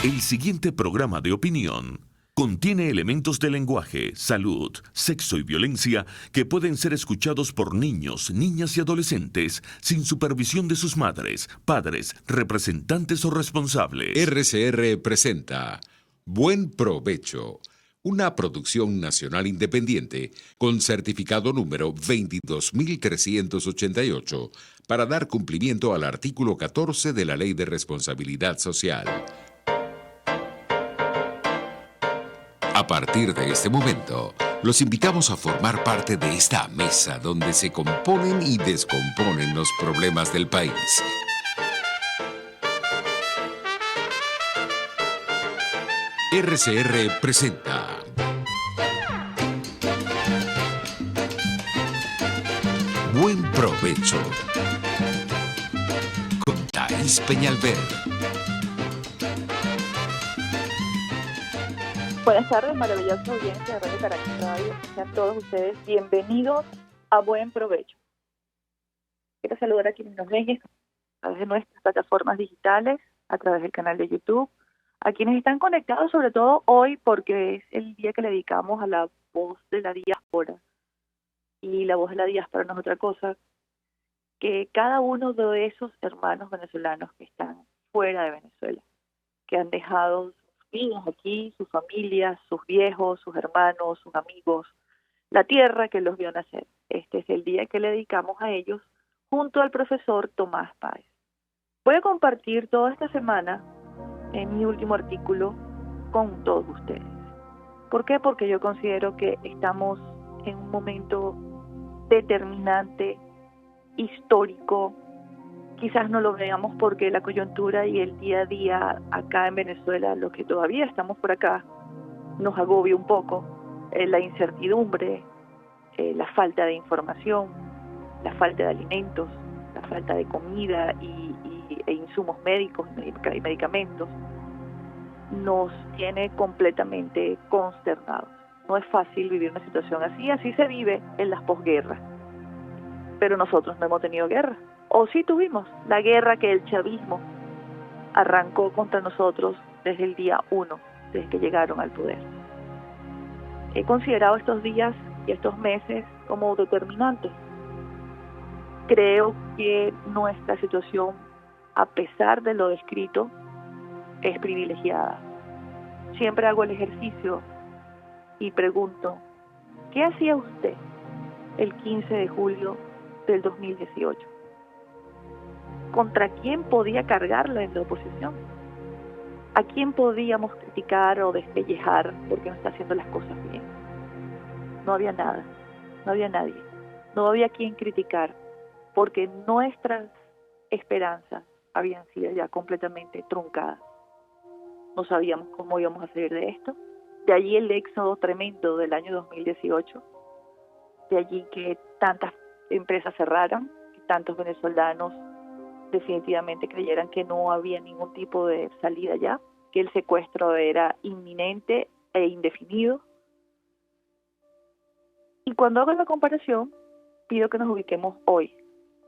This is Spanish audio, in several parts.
El siguiente programa de opinión contiene elementos de lenguaje, salud, sexo y violencia que pueden ser escuchados por niños, niñas y adolescentes sin supervisión de sus madres, padres, representantes o responsables. RCR presenta Buen Provecho, una producción nacional independiente con certificado número 22388 para dar cumplimiento al artículo 14 de la Ley de Responsabilidad Social. A partir de este momento, los invitamos a formar parte de esta mesa donde se componen y descomponen los problemas del país. RCR presenta Buen Provecho con Thais Peñalver. Buenas tardes, maravillosa audiencia de Radio Caracas Radio. Sean todos ustedes bienvenidos a Buen Provecho. Quiero saludar a quienes nos ven a través de nuestras plataformas digitales, a través del canal de YouTube, a quienes están conectados sobre todo hoy porque es el día que le dedicamos a la voz de la diáspora. Y la voz de la diáspora no es otra cosa que cada uno de esos hermanos venezolanos que están fuera de Venezuela, que han dejado vidas aquí, sus familias, sus viejos, sus hermanos, sus amigos, la tierra que los vio nacer. Este es el día que le dedicamos a ellos junto al profesor Tomás Páez. Voy a compartir toda esta semana en mi último artículo con todos ustedes. ¿Por qué? Porque yo considero que estamos en un momento determinante, histórico. Quizás no lo veamos porque la coyuntura y el día a día acá en Venezuela, los que todavía estamos por acá, nos agobia un poco. La incertidumbre, la falta de información, la falta de alimentos, la falta de comida e insumos médicos y medicamentos, nos tiene completamente consternados. No es fácil vivir una situación así, así se vive en las posguerras. Pero nosotros no hemos tenido guerra. O sí tuvimos la guerra que el chavismo arrancó contra nosotros desde el día 1, desde que llegaron al poder. He considerado estos días y estos meses como determinantes. Creo que nuestra situación, a pesar de lo descrito, es privilegiada. Siempre hago el ejercicio y pregunto, ¿qué hacía usted el 15 de julio del 2018? ¿Contra quién podía cargarla en la oposición? ¿A quién podíamos criticar o despellejar porque no está haciendo las cosas bien? No había nada, no había nadie, no había quien criticar porque nuestras esperanzas habían sido ya completamente truncadas. No sabíamos cómo íbamos a salir de esto. De allí el éxodo tremendo del año 2018, de allí que tantas empresas cerraran, que tantos venezolanos definitivamente creyeran que no había ningún tipo de salida ya, que el secuestro era inminente e indefinido. Y cuando hago la comparación, pido que nos ubiquemos hoy.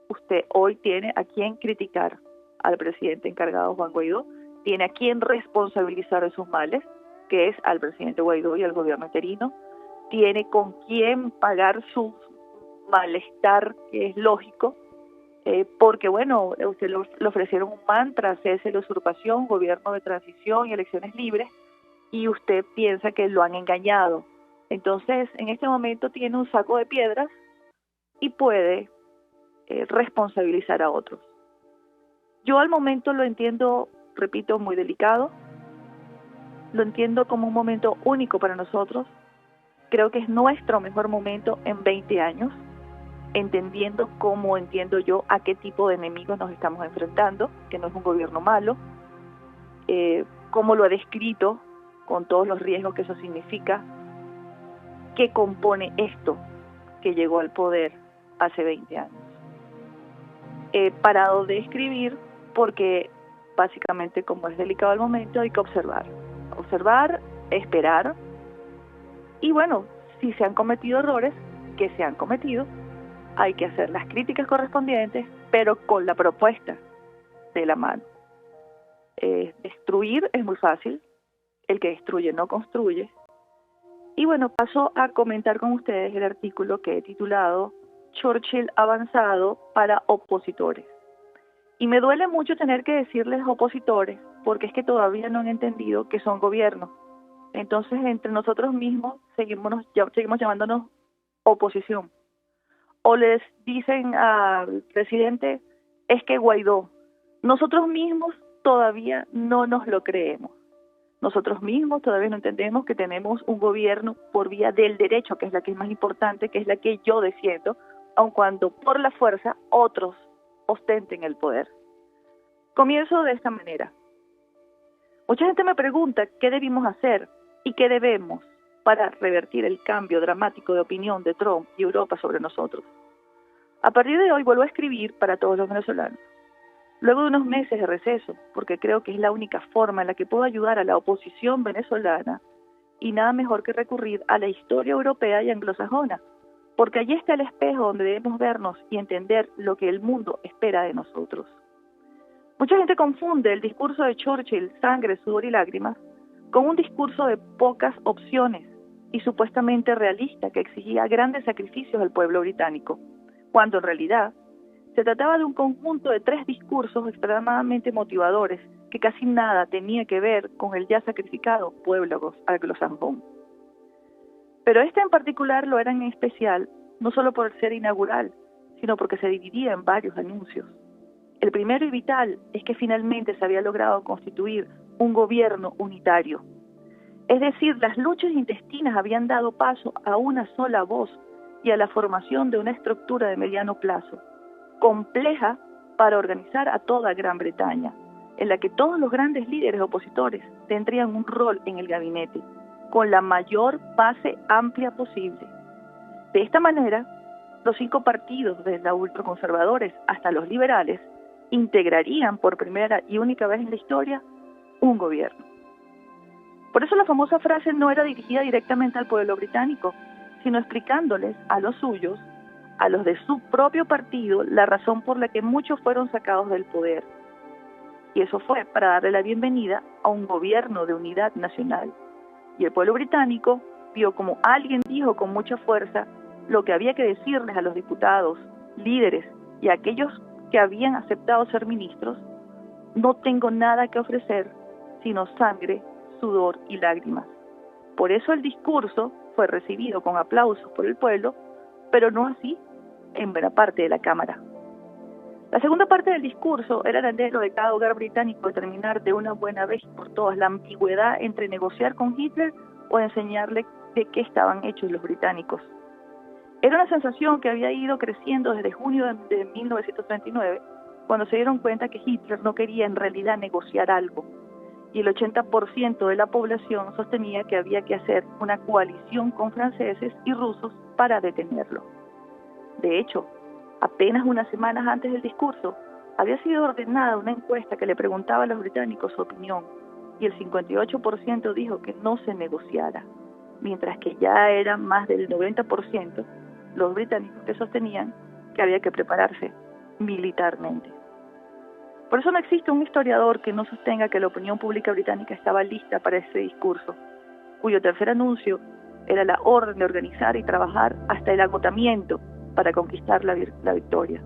Usted hoy tiene a quién criticar al presidente encargado Juan Guaidó, tiene a quién responsabilizar de sus males, que es al presidente Guaidó y al gobierno interino, tiene con quién pagar su malestar, que es lógico, porque bueno, usted le ofrecieron un mantra, cese la usurpación, gobierno de transición y elecciones libres, y usted piensa que lo han engañado. Entonces, en este momento tiene un saco de piedras y puede responsabilizar a otros. Yo al momento lo entiendo, repito, muy delicado, lo entiendo como un momento único para nosotros. Creo que es nuestro mejor momento en 20 años, entendiendo cómo entiendo yo a qué tipo de enemigos nos estamos enfrentando, que no es un gobierno malo, cómo lo he descrito, con todos los riesgos que eso significa, qué compone esto que llegó al poder hace 20 años. He parado de escribir porque básicamente, como es delicado el momento, hay que observar, esperar, y bueno, si se han cometido errores, que se han cometido, hay que hacer las críticas correspondientes, pero con la propuesta de la mano. Destruir es muy fácil, el que destruye no construye. Y bueno, paso a comentar con ustedes el artículo que he titulado Churchill avanzado para opositores. Y me duele mucho tener que decirles opositores, porque es que todavía no han entendido que son gobierno. Entonces, entre nosotros mismos seguimos llamándonos oposición. O les dicen al presidente, es que Guaidó. Nosotros mismos todavía no nos lo creemos. Nosotros mismos todavía no entendemos que tenemos un gobierno por vía del derecho, que es la que es más importante, que es la que yo defiendo, aun cuando por la fuerza otros ostenten el poder. Comienzo de esta manera. Mucha gente me pregunta qué debimos hacer y qué debemos para revertir el cambio dramático de opinión de Trump y Europa sobre nosotros. A partir de hoy vuelvo a escribir para todos los venezolanos. Luego de unos meses de receso, porque creo que es la única forma en la que puedo ayudar a la oposición venezolana, y nada mejor que recurrir a la historia europea y anglosajona, porque allí está el espejo donde debemos vernos y entender lo que el mundo espera de nosotros. Mucha gente confunde el discurso de Churchill, sangre, sudor y lágrimas, con un discurso de pocas opciones y supuestamente realista que exigía grandes sacrificios al pueblo británico, cuando en realidad se trataba de un conjunto de 3 discursos extremadamente motivadores que casi nada tenía que ver con el ya sacrificado pueblo anglosajón. Pero este en particular lo era en especial, no solo por ser inaugural, sino porque se dividía en varios anuncios. El primero y vital es que finalmente se había logrado constituir un gobierno unitario. Es decir, las luchas intestinas habían dado paso a una sola voz y a la formación de una estructura de mediano plazo, compleja para organizar a toda Gran Bretaña, en la que todos los grandes líderes opositores tendrían un rol en el gabinete, con la mayor base amplia posible. De esta manera, los 5 partidos, desde los ultraconservadores hasta los liberales, integrarían por primera y única vez en la historia un gobierno. Por eso la famosa frase no era dirigida directamente al pueblo británico, sino explicándoles a los suyos, a los de su propio partido, la razón por la que muchos fueron sacados del poder. Y eso fue para darle la bienvenida a un gobierno de unidad nacional. Y el pueblo británico vio como alguien dijo con mucha fuerza lo que había que decirles a los diputados, líderes y a aquellos que habían aceptado ser ministros: no tengo nada que ofrecer sino sangre, sudor y lágrimas. Por eso el discurso fue recibido con aplausos por el pueblo, pero no así en buena parte de la Cámara. La segunda parte del discurso era el anhelo de cada hogar británico de terminar de una buena vez por todas la ambigüedad entre negociar con Hitler o enseñarle de qué estaban hechos los británicos. Era una sensación que había ido creciendo desde junio de 1939, cuando se dieron cuenta que Hitler no quería en realidad negociar algo, y el 80% de la población sostenía que había que hacer una coalición con franceses y rusos para detenerlo. De hecho, apenas unas semanas antes del discurso, había sido ordenada una encuesta que le preguntaba a los británicos su opinión, y el 58% dijo que no se negociara, mientras que ya era más del 90% los británicos que sostenían que había que prepararse militarmente. Por eso no existe un historiador que no sostenga que la opinión pública británica estaba lista para ese discurso, cuyo tercer anuncio era la orden de organizar y trabajar hasta el agotamiento para conquistar la victoria.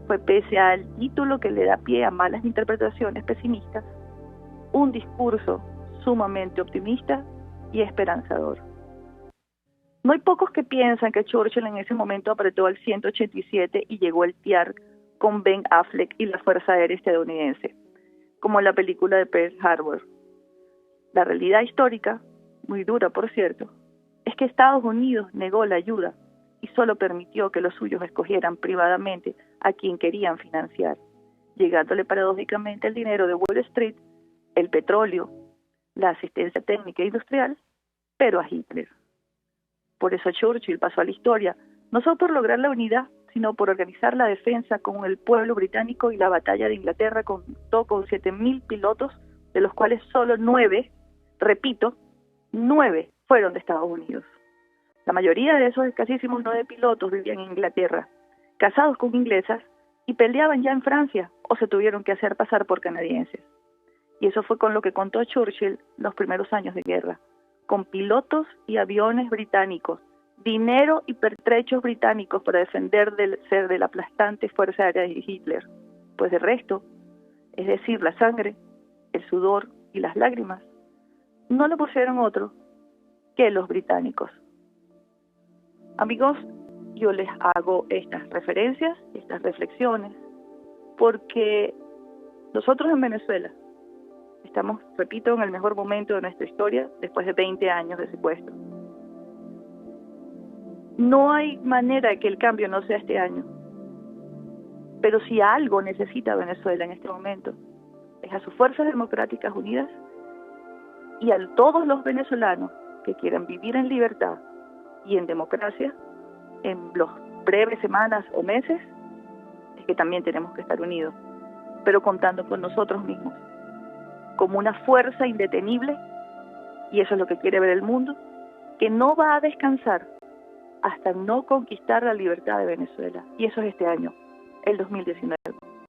Fue pese al título que le da pie a malas interpretaciones pesimistas, un discurso sumamente optimista y esperanzador. No hay pocos que piensan que Churchill en ese momento apretó al 187 y llegó el TIAR con Ben Affleck y la Fuerza Aérea estadounidense, como en la película de Pearl Harbor. La realidad histórica, muy dura por cierto, es que Estados Unidos negó la ayuda y solo permitió que los suyos escogieran privadamente a quien querían financiar, llegándole paradójicamente el dinero de Wall Street, el petróleo, la asistencia técnica e industrial, pero a Hitler. Por eso Churchill pasó a la historia, no solo por lograr la unidad, sino por organizar la defensa con el pueblo británico, y la batalla de Inglaterra contó con 7.000 pilotos, de los cuales solo 9, repito, 9 fueron de Estados Unidos. La mayoría de esos escasísimos 9 pilotos vivían en Inglaterra, casados con inglesas, y peleaban ya en Francia o se tuvieron que hacer pasar por canadienses. Y eso fue con lo que contó Churchill los primeros años de guerra, con pilotos y aviones británicos, dinero y pertrechos británicos para defender del ser de la aplastante fuerza aérea de Hitler. Pues el resto, es decir, la sangre, el sudor y las lágrimas, no lo pusieron otro que los británicos. Amigos, yo les hago estas referencias, estas reflexiones, porque nosotros en Venezuela estamos, repito, en el mejor momento de nuestra historia después de 20 años de secuestro. No hay manera de que el cambio no sea este año. Pero si algo necesita Venezuela en este momento, es a sus fuerzas democráticas unidas y a todos los venezolanos que quieran vivir en libertad y en democracia en las breves semanas o meses, es que también tenemos que estar unidos, pero contando con nosotros mismos, como una fuerza indetenible, y eso es lo que quiere ver el mundo, que no va a descansar hasta no conquistar la libertad de Venezuela. Y eso es este año, el 2019.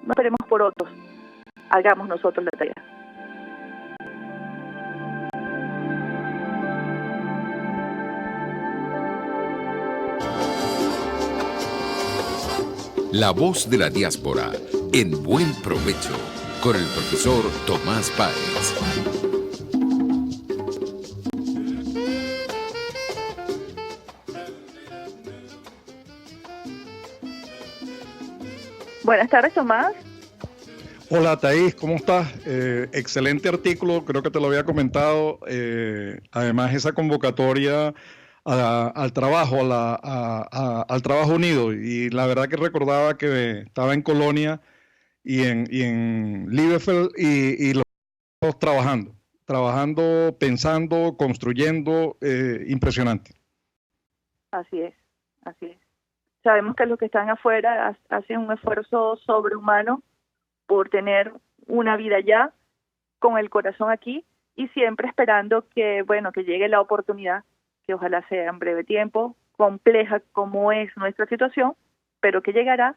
No esperemos por otros, hagamos nosotros la tarea. La voz de la diáspora, en Buen Provecho, con el profesor Tomás Páez. Buenas tardes, Tomás. Hola, Thaís, ¿cómo estás? Excelente artículo, creo que te lo había comentado. Además, esa convocatoria al trabajo, al trabajo unido. Y la verdad que recordaba que estaba en Colonia y en Libreville y los dos trabajando, pensando, construyendo, impresionante. Así es, así es. Sabemos que los que están afuera hacen un esfuerzo sobrehumano por tener una vida allá, con el corazón aquí, y siempre esperando que, bueno, que llegue la oportunidad, que ojalá sea en breve tiempo, compleja como es nuestra situación, pero que llegará,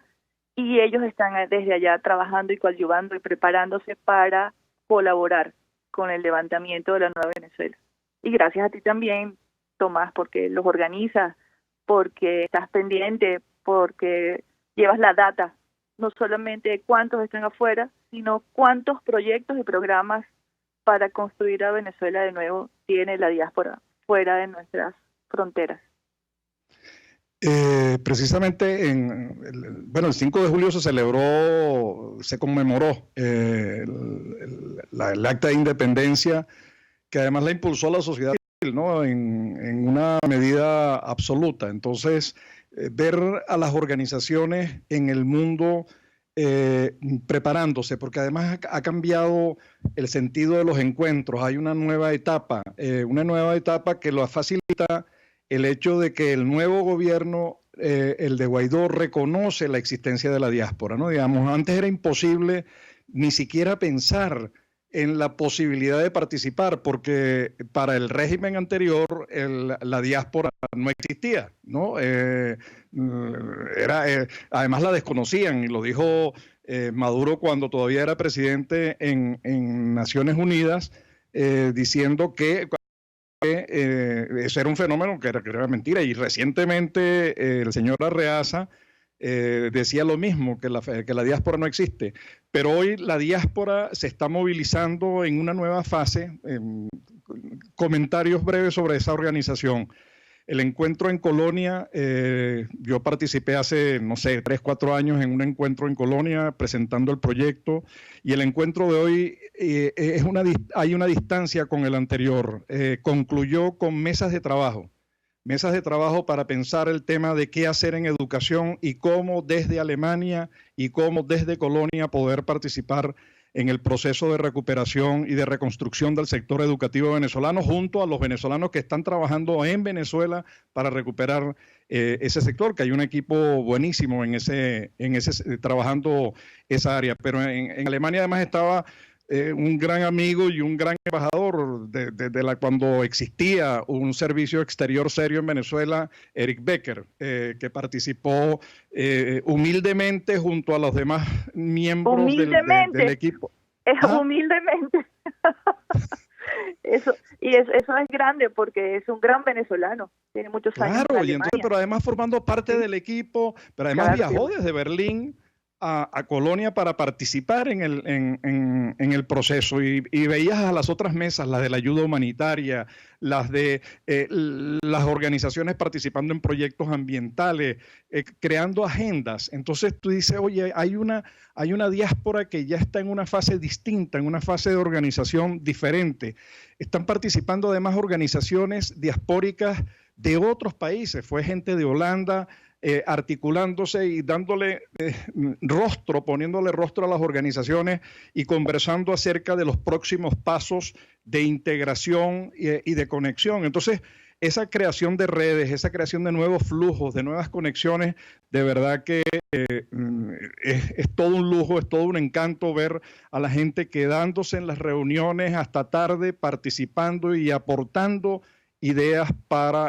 y ellos están desde allá trabajando y coadyuvando y preparándose para colaborar con el levantamiento de la nueva Venezuela. Y gracias a ti también, Tomás, porque los organizas, porque estás pendiente, porque llevas la data, no solamente de cuántos están afuera, sino cuántos proyectos y programas para construir a Venezuela de nuevo tiene la diáspora fuera de nuestras fronteras. Precisamente el 5 de julio se conmemoró el acta de independencia, que además la impulsó la sociedad civil, ¿no? En una medida absoluta. Entonces, ver a las organizaciones en el mundo preparándose, porque además ha cambiado el sentido de los encuentros. Hay una nueva etapa que lo facilita el hecho de que el nuevo gobierno, el de Guaidó, reconoce la existencia de la diáspora, ¿no? Digamos, antes era imposible ni siquiera pensar en la posibilidad de participar, porque para el régimen anterior la diáspora no existía, ¿no? Además la desconocían, y lo dijo Maduro cuando todavía era presidente en Naciones Unidas, diciendo que eso era un fenómeno que era mentira. Y recientemente el señor Arreaza decía lo mismo, que la diáspora no existe. Pero hoy la diáspora se está movilizando en una nueva fase. Comentarios breves sobre esa organización. El encuentro en Colonia, yo participé hace, 3, 4 años en un encuentro en Colonia presentando el proyecto, y el encuentro de hoy hay una distancia con el anterior. Concluyó con mesas de trabajo para pensar el tema de qué hacer en educación y cómo desde Alemania y cómo desde Colonia poder participar en el proceso de recuperación y de reconstrucción del sector educativo venezolano, junto a los venezolanos que están trabajando en Venezuela para recuperar ese sector, que hay un equipo buenísimo en ese trabajando esa área. Pero en Alemania además estaba un gran amigo y un gran embajador cuando existía un servicio exterior serio en Venezuela, Eric Becker, que participó humildemente junto a los demás miembros del equipo. Humildemente. Eso es grande porque es un gran venezolano, tiene muchos años en Claro, y Alemania. entonces, pero además formando parte del equipo, pero además viajó desde Berlín a Colonia para participar en el proceso y veías a las otras mesas, las de la ayuda humanitaria, las de las organizaciones participando en proyectos ambientales, creando agendas. Entonces tú dices, oye, hay una diáspora que ya está en una fase distinta, en una fase de organización diferente. Están participando además organizaciones diaspóricas de otros países, fue gente de Holanda, articulándose y dándole poniéndole rostro a las organizaciones y conversando acerca de los próximos pasos de integración y de conexión. Entonces, esa creación de redes, esa creación de nuevos flujos, de nuevas conexiones, de verdad que es todo un lujo, es todo un encanto ver a la gente quedándose en las reuniones hasta tarde, participando y aportando ideas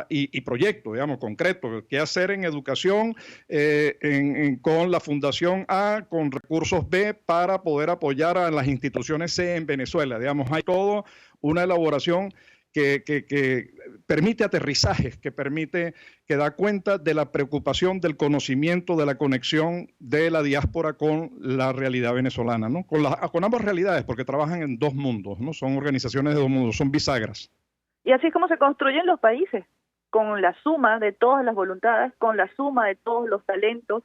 y proyectos, digamos, concretos, qué hacer en educación con la Fundación A, con recursos B, para poder apoyar a las instituciones C en Venezuela. Digamos, hay todo una elaboración que permite aterrizajes, que da cuenta de la preocupación, del conocimiento, de la conexión de la diáspora con la realidad venezolana, ¿no? Con ambas realidades, porque trabajan en dos mundos, ¿no? Son organizaciones de dos mundos, son bisagras. Y así es como se construyen los países, con la suma de todas las voluntades, con la suma de todos los talentos,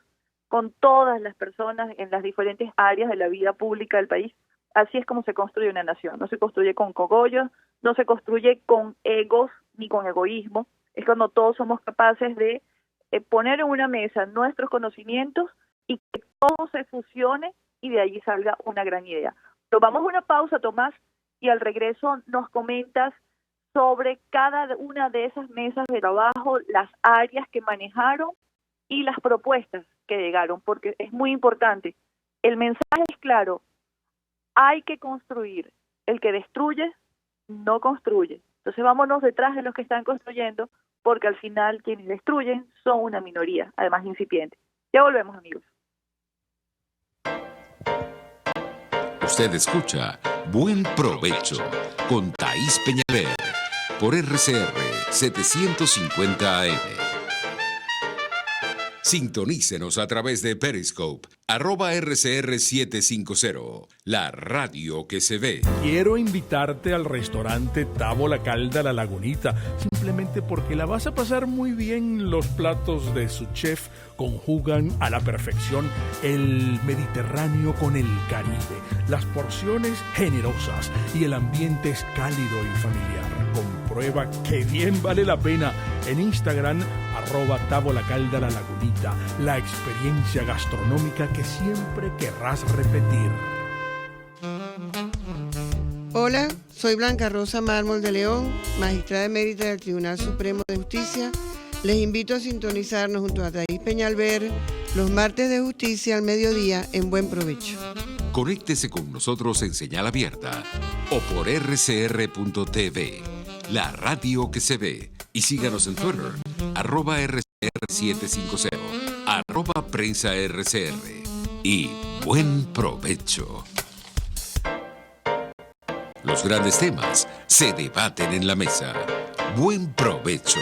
con todas las personas en las diferentes áreas de la vida pública del país. Así es como se construye una nación. No se construye con cogollos, no se construye con egos ni con egoísmo. Es cuando todos somos capaces de poner en una mesa nuestros conocimientos y que todo se fusione y de allí salga una gran idea. Tomamos una pausa, Tomás, y al regreso nos comentas sobre cada una de esas mesas de trabajo, las áreas que manejaron y las propuestas que llegaron, porque es muy importante. El mensaje es claro, hay que construir. El que destruye, no construye. Entonces vámonos detrás de los que están construyendo, porque al final quienes destruyen son una minoría, además incipiente. Ya volvemos, amigos. Usted escucha Buen Provecho con Thaís Peñalver por RCR 750 AM. Sintonícenos a través de Periscope, @RCR750, la radio que se ve. Quiero invitarte al restaurante Tabo La Calda La Lagunita, simplemente porque la vas a pasar muy bien. Los platos de su chef conjugan a la perfección el Mediterráneo con el Caribe, las porciones generosas y el ambiente es cálido y familiar. Comprueba que bien vale la pena en Instagram, @Tabo La Calda La Lagunita, la experiencia gastronómica que siempre querrás repetir. Hola, soy Blanca Rosa Mármol de León, magistrada emérita del Tribunal Supremo de Justicia. Les invito a sintonizarnos junto a Thaís Peñalver los martes de justicia al mediodía en Buen Provecho. Conéctese con nosotros en señal abierta o por rcr.tv, la radio que se ve. Y síganos en Twitter, @RCR750, @PrensaRCR. Y buen provecho. Los grandes temas se debaten en la mesa. Buen provecho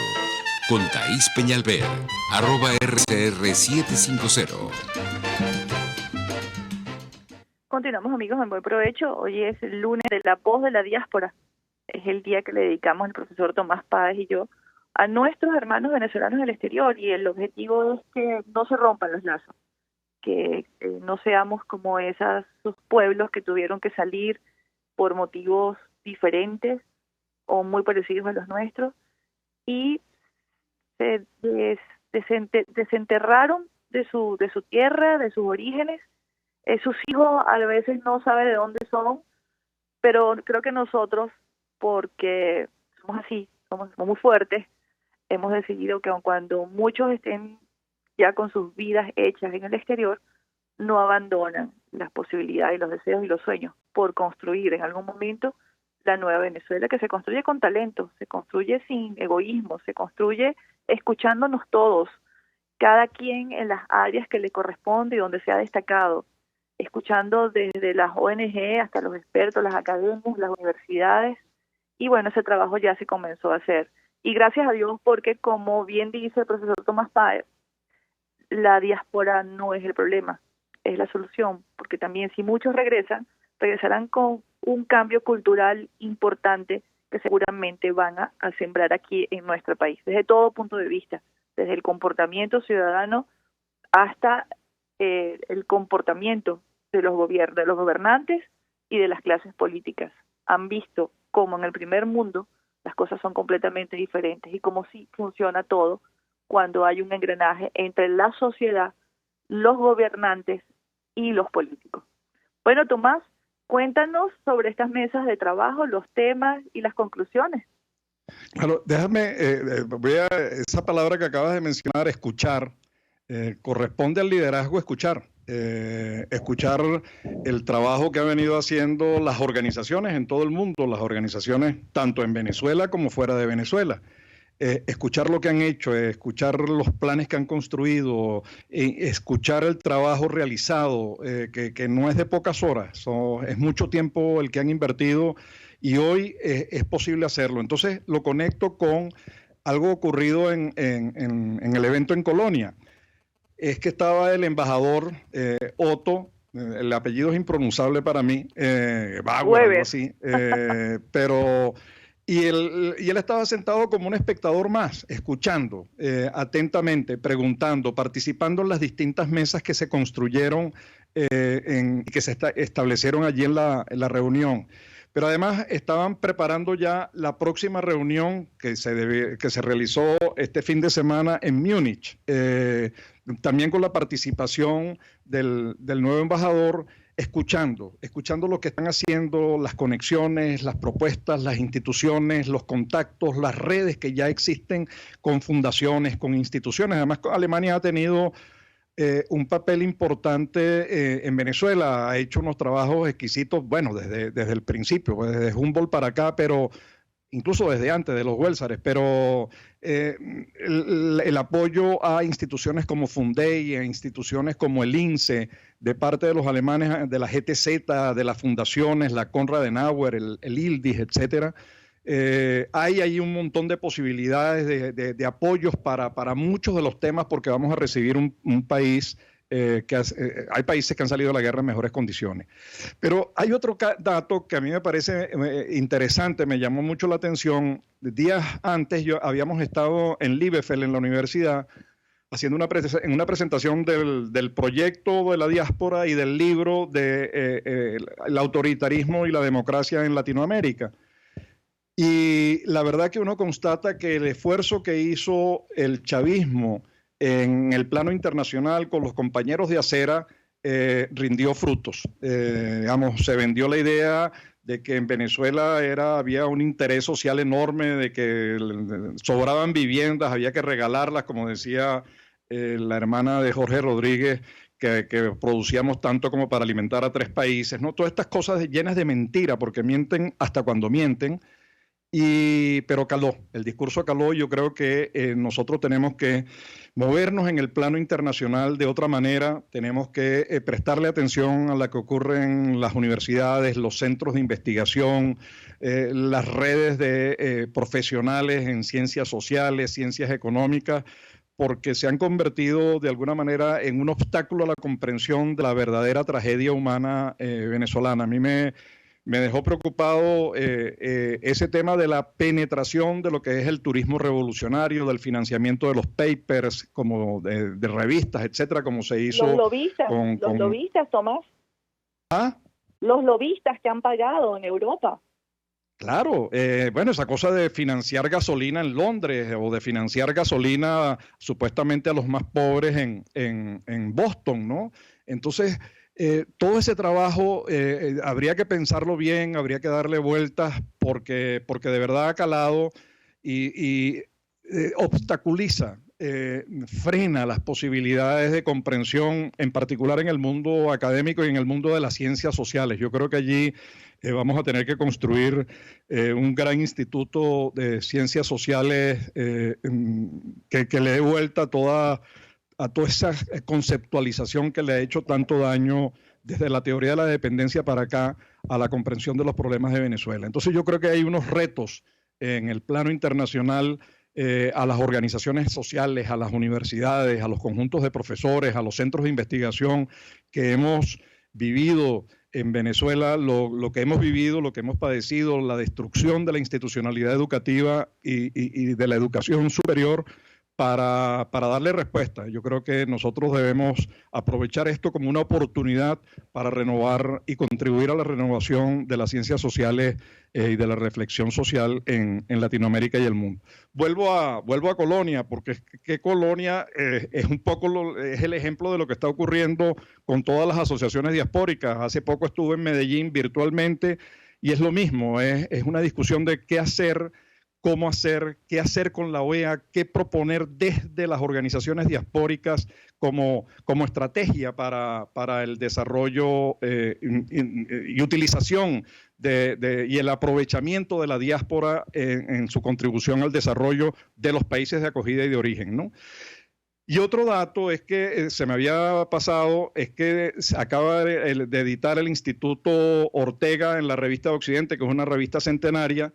con Thaís Peñalver, @RCR750. Continuamos, amigos, en Buen Provecho. Hoy es el lunes de la voz de la diáspora. Es el día que le dedicamos el profesor Tomás Páez y yo a nuestros hermanos venezolanos del exterior, y el objetivo es que no se rompan los lazos, que no seamos como esos pueblos que tuvieron que salir por motivos diferentes o muy parecidos a los nuestros y se desenterraron de su tierra, de sus orígenes. Sus hijos a veces no saben de dónde son, pero creo que nosotros, porque somos así, somos muy fuertes, hemos decidido que aun cuando muchos estén ya con sus vidas hechas en el exterior, no abandonan las posibilidades, los deseos y los sueños por construir en algún momento la nueva Venezuela, que se construye con talento, se construye sin egoísmo, se construye escuchándonos todos, cada quien en las áreas que le corresponde y donde se ha destacado. escuchando desde las ONG hasta los expertos, las academias, las universidades, y bueno, ese trabajo ya se comenzó a hacer. Y gracias a Dios, porque como bien dice el profesor Tomás Páez, la diáspora no es el problema, es la solución, porque también si muchos regresarán con un cambio cultural importante que seguramente van a sembrar aquí en nuestro país, desde todo punto de vista, desde el comportamiento ciudadano hasta el comportamiento de los gobernantes y de las clases políticas. Han visto cómo en el primer mundo las cosas son completamente diferentes y cómo sí funciona todo cuando hay un engranaje entre la sociedad, los gobernantes y los políticos. Bueno, Tomás, cuéntanos sobre estas mesas de trabajo, los temas y las conclusiones. Claro, déjame, esa palabra que acabas de mencionar, escuchar, corresponde al liderazgo escuchar. Escuchar el trabajo que han venido haciendo las organizaciones en todo el mundo, las organizaciones tanto en Venezuela como fuera de Venezuela. Escuchar lo que han hecho, escuchar los planes que han construido, escuchar el trabajo realizado, que no es de pocas horas, es mucho tiempo el que han invertido y hoy es posible hacerlo. Entonces lo conecto con algo ocurrido en el evento en Colonia. Es que estaba el embajador Otto, el apellido es impronunciable para mí, algo así, pero... Y él estaba sentado como un espectador más, escuchando atentamente, preguntando, participando en las distintas mesas que se construyeron y que se establecieron allí en la reunión. Pero además estaban preparando ya la próxima reunión que se realizó este fin de semana en Múnich, también con la participación del nuevo embajador, escuchando lo que están haciendo, las conexiones, las propuestas, las instituciones, los contactos, las redes que ya existen con fundaciones, con instituciones. Además, Alemania ha tenido un papel importante en Venezuela, ha hecho unos trabajos exquisitos, bueno, desde el principio, desde Humboldt para acá, pero incluso desde antes de los Huélzares, pero el apoyo a instituciones como Fundei, a instituciones como el INSE, de parte de los alemanes, de la GTZ, de las fundaciones, la Konrad Adenauer, el ILDIS, etcétera, hay ahí un montón de posibilidades de apoyos para muchos de los temas, porque vamos a recibir un país hay países que han salido de la guerra en mejores condiciones. Pero hay otro dato que a mí me parece interesante, me llamó mucho la atención. Días antes habíamos estado en Liebefeld, en la universidad, haciendo una presentación del proyecto de la diáspora y del libro de el autoritarismo y la democracia en Latinoamérica. Y la verdad que uno constata que el esfuerzo que hizo el chavismo en el plano internacional con los compañeros de acera rindió frutos. Se vendió la idea de que en Venezuela había un interés social enorme, de que sobraban viviendas, había que regalarlas, como decía la hermana de Jorge Rodríguez, que producíamos tanto como para alimentar a 3 países, ¿no? Todas estas cosas llenas de mentira, porque mienten hasta cuando mienten. Pero caló, el discurso caló. Yo creo que nosotros tenemos que movernos en el plano internacional de otra manera, tenemos que prestarle atención a lo que ocurre en las universidades, los centros de investigación, las redes de profesionales en ciencias sociales, ciencias económicas, porque se han convertido de alguna manera en un obstáculo a la comprensión de la verdadera tragedia humana venezolana. A mí me dejó preocupado ese tema de la penetración de lo que es el turismo revolucionario, del financiamiento de los papers, como de revistas, etcétera, como se hizo. Los lobistas, Tomás. ¿Ah? Los lobistas que han pagado en Europa. Claro, bueno, esa cosa de financiar gasolina en Londres o de financiar gasolina supuestamente a los más pobres en Boston, ¿no? Entonces, todo ese trabajo habría que pensarlo bien, habría que darle vueltas porque de verdad ha calado y obstaculiza, frena las posibilidades de comprensión, en particular en el mundo académico y en el mundo de las ciencias sociales. Yo creo que allí vamos a tener que construir un gran instituto de ciencias sociales que le dé vuelta a toda esa conceptualización que le ha hecho tanto daño desde la teoría de la dependencia para acá a la comprensión de los problemas de Venezuela. Entonces yo creo que hay unos retos en el plano internacional a las organizaciones sociales, a las universidades, a los conjuntos de profesores, a los centros de investigación que hemos vivido en Venezuela, lo que hemos vivido, lo que hemos padecido, la destrucción de la institucionalidad educativa y de la educación superior para darle respuesta. Yo creo que nosotros debemos aprovechar esto como una oportunidad para renovar y contribuir a la renovación de las ciencias sociales y de la reflexión social en Latinoamérica y el mundo. Vuelvo a Colonia, porque que Colonia es un poco es el ejemplo de lo que está ocurriendo con todas las asociaciones diaspóricas. Hace poco estuve en Medellín virtualmente y es lo mismo, es una discusión de qué hacer, cómo hacer, qué hacer con la OEA, qué proponer desde las organizaciones diaspóricas como estrategia para el desarrollo y utilización y el aprovechamiento de la diáspora en su contribución al desarrollo de los países de acogida y de origen, ¿no? Y otro dato es que se me había pasado, es que se acaba de editar el Instituto Ortega en la revista de Occidente, que es una revista centenaria,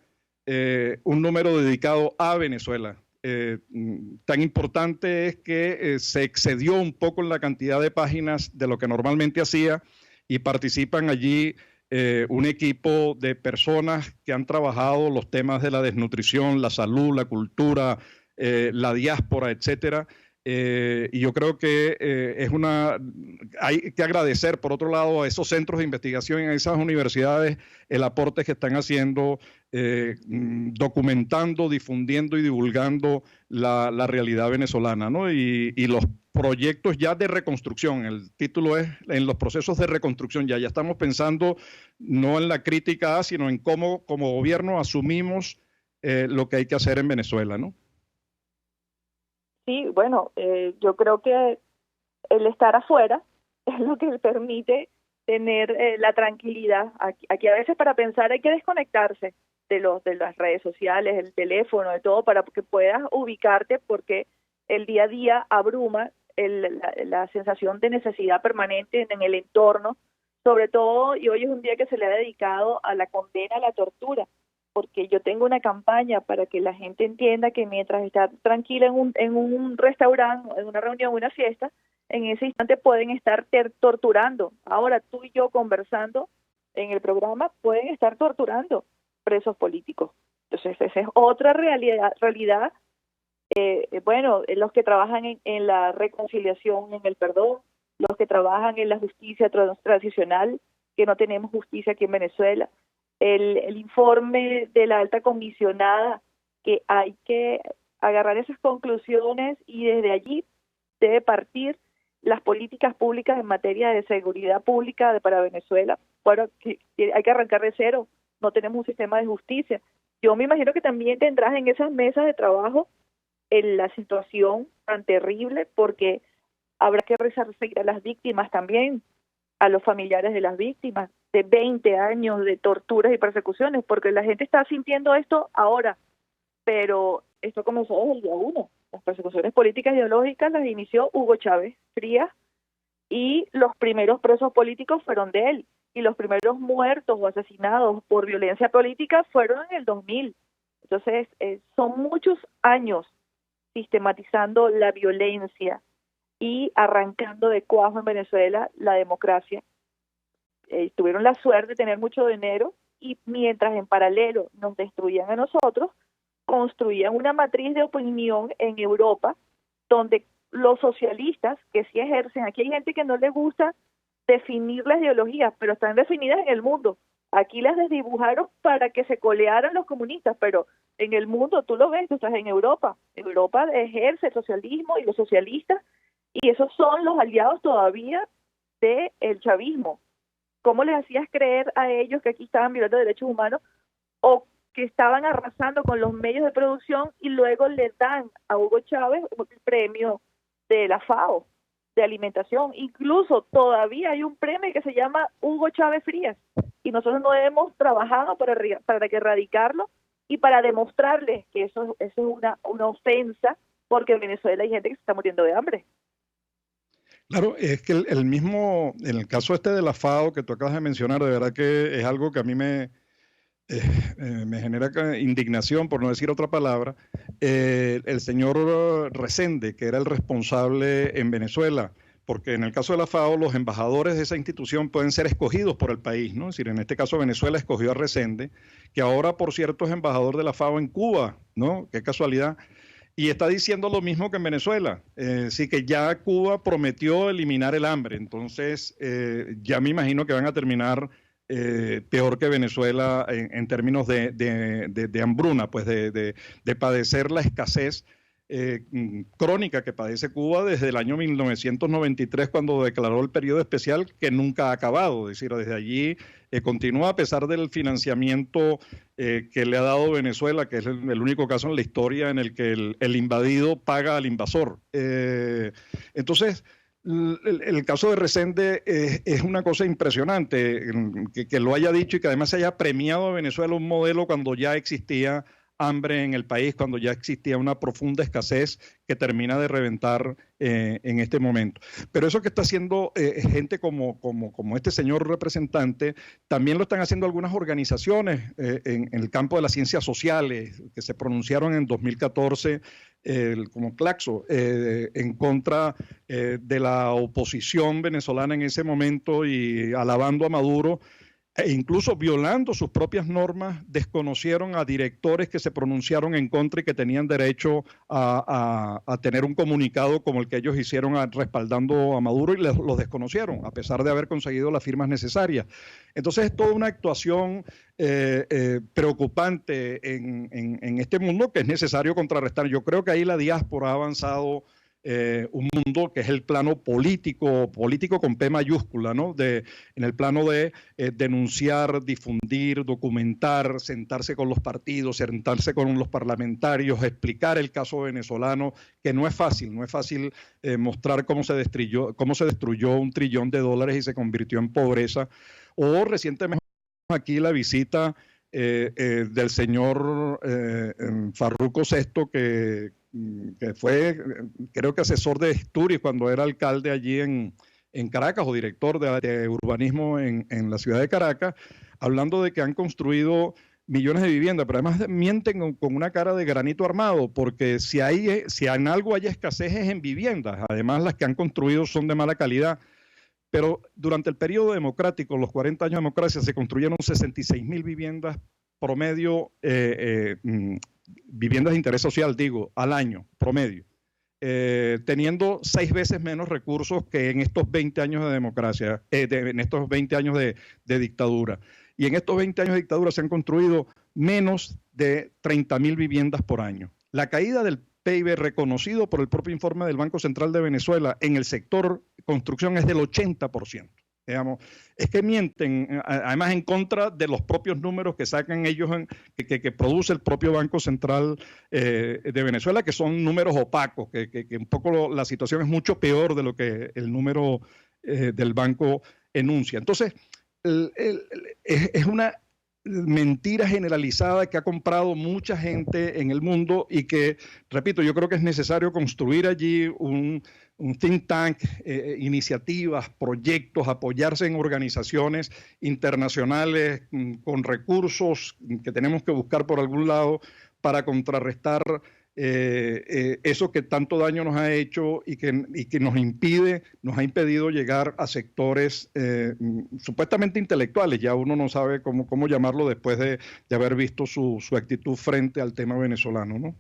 un número dedicado a Venezuela. Tan importante es que se excedió un poco en la cantidad de páginas de lo que normalmente hacía y participan allí un equipo de personas que han trabajado los temas de la desnutrición, la salud, la cultura, la diáspora, etcétera. Y yo creo que hay que agradecer, por otro lado, a esos centros de investigación, a esas universidades, el aporte que están haciendo, documentando, difundiendo y divulgando la realidad venezolana, ¿no? Y los proyectos ya de reconstrucción, el título es en los procesos de reconstrucción, ya estamos pensando no en la crítica, sino en cómo como gobierno asumimos lo que hay que hacer en Venezuela, ¿no? Sí, bueno, yo creo que el estar afuera es lo que le permite tener la tranquilidad. Aquí a veces para pensar hay que desconectarse de las redes sociales, el teléfono, de todo, para que puedas ubicarte, porque el día a día abruma la sensación de necesidad permanente en el entorno, sobre todo, y hoy es un día que se le ha dedicado a la condena a la tortura, porque yo tengo una campaña para que la gente entienda que mientras está tranquila en un restaurante, en una reunión, una fiesta, en ese instante pueden estar torturando. Ahora tú y yo conversando en el programa pueden estar torturando presos políticos. Entonces esa es otra realidad. Bueno, los que trabajan en la reconciliación, en el perdón, los que trabajan en la justicia transicional, que no tenemos justicia aquí en Venezuela, el informe de la alta comisionada, que hay que agarrar esas conclusiones y desde allí debe partir las políticas públicas en materia de seguridad pública para Venezuela. Bueno, que hay que arrancar de cero, no tenemos un sistema de justicia. Yo me imagino que también tendrás en esas mesas de trabajo la situación tan terrible, porque habrá que resarcir a las víctimas también, a los familiares de las víctimas, de 20 años de torturas y persecuciones, porque la gente está sintiendo esto ahora, pero esto comenzó desde el día 1. Las persecuciones políticas y ideológicas las inició Hugo Chávez Frías y los primeros presos políticos fueron de él, y los primeros muertos o asesinados por violencia política fueron en el 2000. Entonces, son muchos años sistematizando la violencia y arrancando de cuajo en Venezuela la democracia. Tuvieron la suerte de tener mucho dinero y mientras en paralelo nos destruían a nosotros, construían una matriz de opinión en Europa donde los socialistas que sí ejercen, aquí hay gente que no le gusta definir las ideologías, pero están definidas en el mundo. Aquí las desdibujaron para que se colearan los comunistas, pero en el mundo tú lo ves, tú estás en Europa. Europa ejerce el socialismo y los socialistas, y esos son los aliados todavía del chavismo. ¿Cómo les hacías creer a ellos que aquí estaban violando derechos humanos o que estaban arrasando con los medios de producción y luego le dan a Hugo Chávez un premio de la FAO de alimentación? Incluso todavía hay un premio que se llama Hugo Chávez Frías y nosotros no hemos trabajado para erradicarlo y para demostrarles que eso es una ofensa, porque en Venezuela hay gente que se está muriendo de hambre. Claro, es que el mismo, en el caso este de la FAO que tú acabas de mencionar, de verdad que es algo que a mí me genera indignación, por no decir otra palabra. El señor Resende, que era el responsable en Venezuela, porque en el caso de la FAO, los embajadores de esa institución pueden ser escogidos por el país, ¿no? Es decir, en este caso Venezuela escogió a Resende, que ahora, por cierto, es embajador de la FAO en Cuba, ¿no? Qué casualidad. Y está diciendo lo mismo que en Venezuela. Sí que ya Cuba prometió eliminar el hambre. Entonces, ya me imagino que van a terminar peor que Venezuela en términos de hambruna, pues de padecer la escasez crónica que padece Cuba desde el año 1993, cuando declaró el periodo especial, que nunca ha acabado. Es decir, desde allí continúa, a pesar del financiamiento que le ha dado Venezuela, que es el único caso en la historia en el que el invadido paga al invasor. Entonces, el caso de Resende es una cosa impresionante, que lo haya dicho y que además se haya premiado a Venezuela un modelo cuando ya existía hambre en el país, cuando ya existía una profunda escasez que termina de reventar en este momento. Pero eso que está haciendo gente como este señor representante, también lo están haciendo algunas organizaciones en el campo de las ciencias sociales, que se pronunciaron en 2014 como Claxo, en contra de la oposición venezolana en ese momento y alabando a Maduro, e incluso violando sus propias normas, desconocieron a directores que se pronunciaron en contra y que tenían derecho a tener un comunicado como el que ellos hicieron respaldando a Maduro, y los desconocieron, a pesar de haber conseguido las firmas necesarias. Entonces es toda una actuación preocupante en este mundo que es necesario contrarrestar. Yo creo que ahí la diáspora ha avanzado un mundo que es el plano político con P mayúscula, ¿no? En el plano de denunciar, difundir, documentar, sentarse con los partidos, sentarse con los parlamentarios, explicar el caso venezolano, que no es fácil mostrar cómo se destruyó $1 trillón y se convirtió en pobreza. O recientemente aquí la visita del señor Farruko Sesto, que fue, creo que asesor de Isturiz cuando era alcalde allí en Caracas, o director de urbanismo en la ciudad de Caracas, hablando de que han construido millones de viviendas, pero además mienten con una cara de granito armado, porque si en algo hay escasez es en viviendas. Además, las que han construido son de mala calidad. Pero durante el periodo democrático, los 40 años de democracia, se construyeron 66.000 viviendas promedio, viviendas de interés social, digo, al año, promedio, teniendo 6 veces menos recursos que en estos 20 años de democracia, en estos 20 años de dictadura. Y en estos 20 años de dictadura se han construido menos de 30.000 viviendas por año. La caída del PIB, reconocido por el propio informe del Banco Central de Venezuela, en el sector construcción es del 80%. Digamos, es que mienten, además en contra de los propios números que sacan ellos, que produce el propio Banco Central de Venezuela, que son números opacos, que un poco la situación es mucho peor de lo que el número del banco enuncia. Entonces, es una mentira generalizada que ha comprado mucha gente en el mundo y que, repito, yo creo que es necesario construir allí un think tank, iniciativas, proyectos, apoyarse en organizaciones internacionales con recursos que tenemos que buscar por algún lado para contrarrestar eso que tanto daño nos ha hecho y que nos ha impedido llegar a sectores supuestamente intelectuales. Ya uno no sabe cómo llamarlo después de haber visto su actitud frente al tema venezolano, ¿no?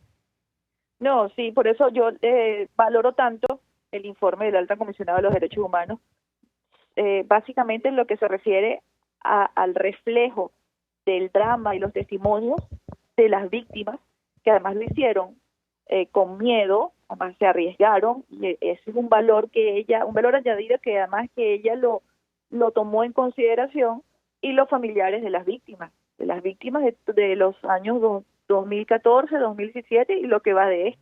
No, sí, por eso yo valoro tanto el informe del Alta Comisionada de los Derechos Humanos, básicamente en lo que se refiere al reflejo del drama y los testimonios de las víctimas, que además lo hicieron con miedo, además se arriesgaron, y ese es un valor añadido que además que ella lo tomó en consideración, y los familiares de las víctimas de los años 2014, 2017 y lo que va de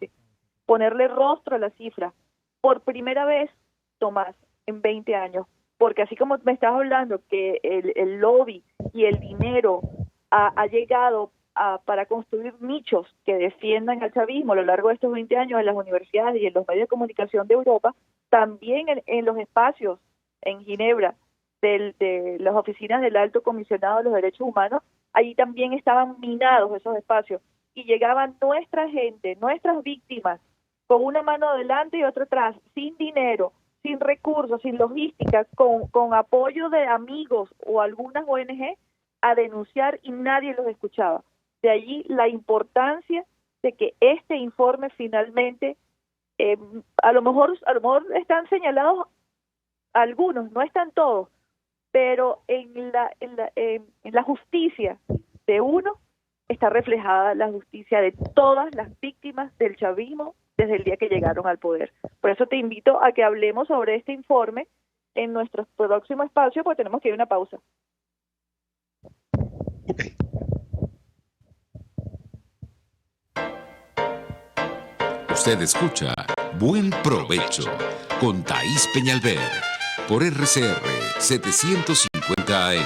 ponerle rostro a la cifra. Por primera vez, Tomás, en 20 años, porque así como me estás hablando que el lobby y el dinero ha llegado para construir nichos que defiendan al chavismo a lo largo de estos 20 años en las universidades y en los medios de comunicación de Europa, también en los espacios en Ginebra de las oficinas del Alto Comisionado de los Derechos Humanos, allí también estaban minados esos espacios y llegaban nuestra gente, nuestras víctimas, con una mano adelante y otra atrás, sin dinero, sin recursos, sin logística, con apoyo de amigos o algunas ONG a denunciar y nadie los escuchaba. De allí la importancia de que este informe finalmente, a lo mejor están señalados algunos, no están todos, pero en la justicia de uno está reflejada la justicia de todas las víctimas del chavismo desde el día que llegaron al poder. Por eso te invito a que hablemos sobre este informe en nuestro próximo espacio, porque tenemos que ir a una pausa. Okay. Usted escucha Buen Provecho con Thaís Peñalver por RCR 750 AM.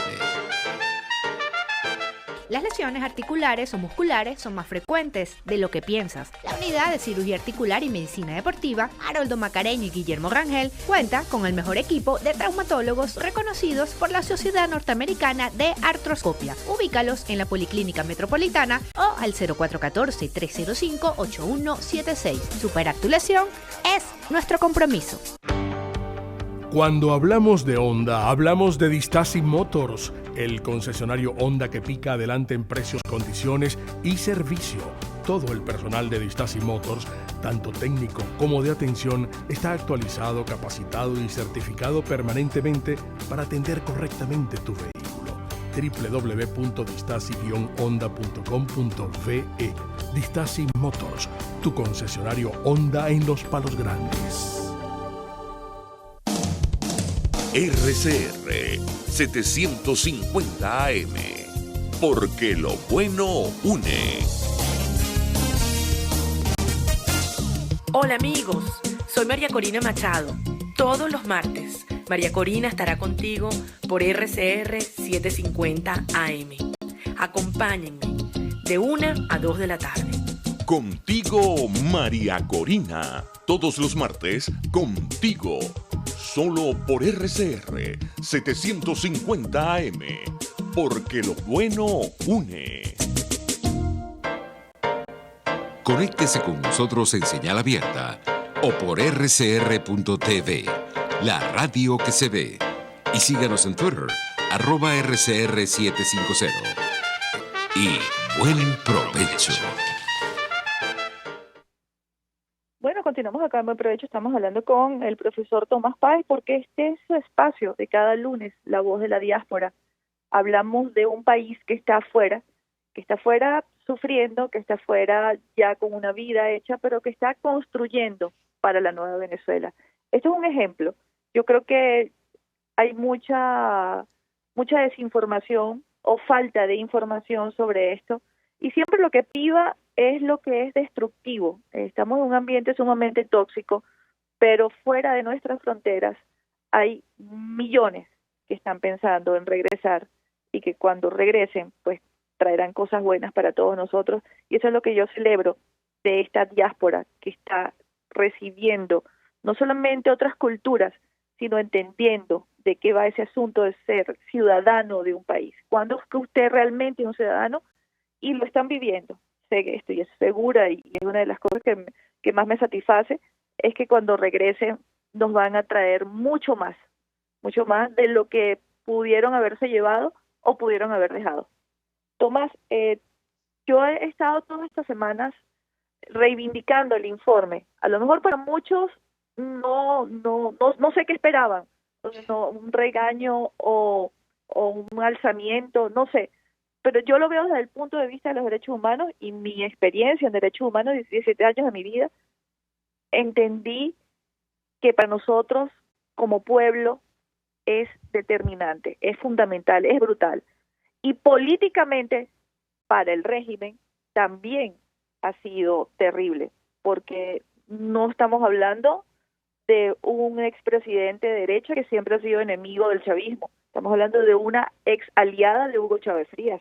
Las lesiones articulares o musculares son más frecuentes de lo que piensas. La Unidad de Cirugía Articular y Medicina Deportiva, Haroldo Macareño y Guillermo Rangel, cuenta con el mejor equipo de traumatólogos reconocidos por la Sociedad Norteamericana de Artroscopia. Ubícalos en la Policlínica Metropolitana o al 0414-305-8176. Superar tu lesión es nuestro compromiso. Cuando hablamos de Honda, hablamos de Distasi Motors, el concesionario Honda que pica adelante en precios, condiciones y servicio. Todo el personal de Distasi Motors, tanto técnico como de atención, está actualizado, capacitado y certificado permanentemente para atender correctamente tu vehículo. www.distasi-honda.com.ve. Distasi Motors, tu concesionario Honda en Los Palos Grandes. RCR 750 AM, porque lo bueno une. Hola amigos, soy María Corina Machado. Todos los martes, María Corina estará contigo por RCR 750 AM. Acompáñenme de 1 a 2 de la tarde. Contigo, María Corina. Todos los martes, contigo. Solo por RCR 750 AM, porque lo bueno une. Conéctese con nosotros en señal abierta o por rcr.tv, la radio que se ve. Y síganos en Twitter, @rcr750. Y buen provecho. Bueno, continuamos acá en Buen Provecho. Estamos hablando con el profesor Tomás Páez, porque este es su espacio de cada lunes, La Voz de la Diáspora. Hablamos de un país que está afuera sufriendo, que está afuera ya con una vida hecha, pero que está construyendo para la nueva Venezuela. Esto es un ejemplo. Yo creo que hay mucha desinformación o falta de información sobre esto, y siempre lo que priva es lo que es destructivo. Estamos en un ambiente sumamente tóxico, pero fuera de nuestras fronteras hay millones que están pensando en regresar y que cuando regresen, pues traerán cosas buenas para todos nosotros. Y eso es lo que yo celebro de esta diáspora que está recibiendo no solamente otras culturas, sino entendiendo de qué va ese asunto de ser ciudadano de un país. ¿Cuándo es que usted realmente es un ciudadano? Y lo están viviendo. Estoy segura, y es una de las cosas que más me satisface, es que cuando regresen nos van a traer mucho más de lo que pudieron haberse llevado o pudieron haber dejado. Tomás, yo he estado todas estas semanas reivindicando el informe. A lo mejor para muchos no sé qué esperaban, un regaño o un alzamiento, no sé. Pero yo lo veo desde el punto de vista de los derechos humanos y mi experiencia en derechos humanos, 17 años de mi vida, entendí que para nosotros como pueblo es determinante, es fundamental, es brutal. Y políticamente para el régimen también ha sido terrible, porque no estamos hablando de un expresidente de derecha que siempre ha sido enemigo del chavismo. Estamos hablando de una ex aliada de Hugo Chávez Frías,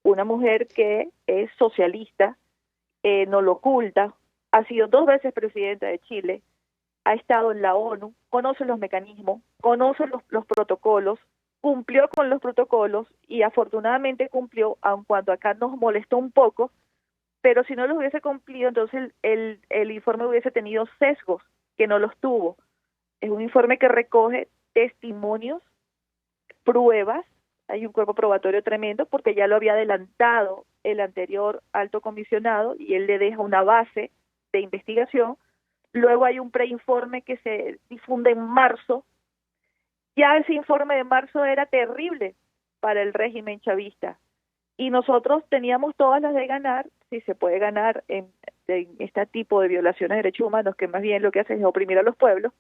una mujer que es socialista, no lo oculta, ha sido 2 veces presidenta de Chile ha estado en la ONU, conoce los mecanismos, conoce los protocolos, cumplió con los protocolos y afortunadamente cumplió, aun cuando acá nos molestó un poco, pero si no los hubiese cumplido, entonces el informe hubiese tenido sesgos, que no los tuvo. Es un informe que recoge testimonios, pruebas, hay un cuerpo probatorio tremendo porque ya lo había adelantado el anterior alto comisionado y él le deja una base de investigación. Luego hay un preinforme que se difunde en marzo. Ya ese informe de marzo era terrible para el régimen chavista y nosotros teníamos todas las de ganar, si se puede ganar en este tipo de violaciones de derechos humanos, que más bien lo que hace es oprimir a los pueblos,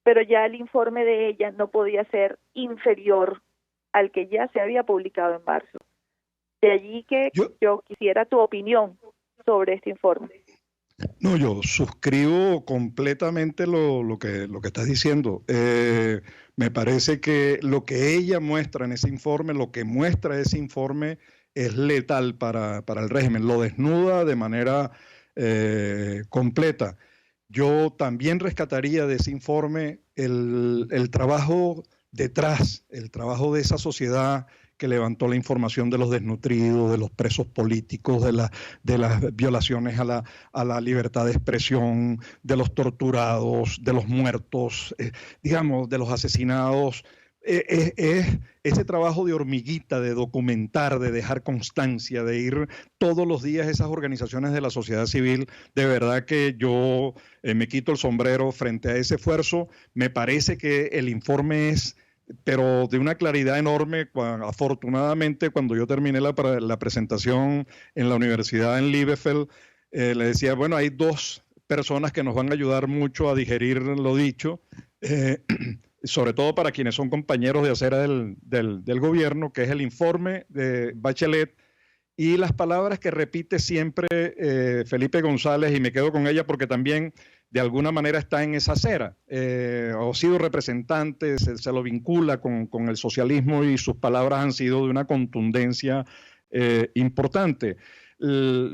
pero ya el informe de ella no podía ser inferior al que ya se había publicado en marzo. De allí que yo quisiera tu opinión sobre este informe. No, yo suscribo completamente lo que estás diciendo. Me parece que lo que ella muestra en ese informe, lo que muestra ese informe es letal para el régimen, lo desnuda de manera completa. Yo también rescataría de ese informe el trabajo detrás, el trabajo de esa sociedad que levantó la información de los desnutridos, de los presos políticos, de las violaciones a la libertad de expresión, de los torturados, de los muertos, digamos, de los asesinados. Ese trabajo de hormiguita, de documentar, de dejar constancia, de ir todos los días a esas organizaciones de la sociedad civil, de verdad que yo me quito el sombrero frente a ese esfuerzo. Me parece que el informe es, pero de una claridad enorme. Afortunadamente, cuando yo terminé la presentación en la universidad en Bielefeld, le decía, bueno, hay dos personas que nos van a ayudar mucho a digerir lo dicho, sobre todo para quienes son compañeros de acera del gobierno, que es el informe de Bachelet y las palabras que repite siempre Felipe González, y me quedo con ella porque también de alguna manera está en esa acera, ha sido representante, se lo vincula con el socialismo y sus palabras han sido de una contundencia importante.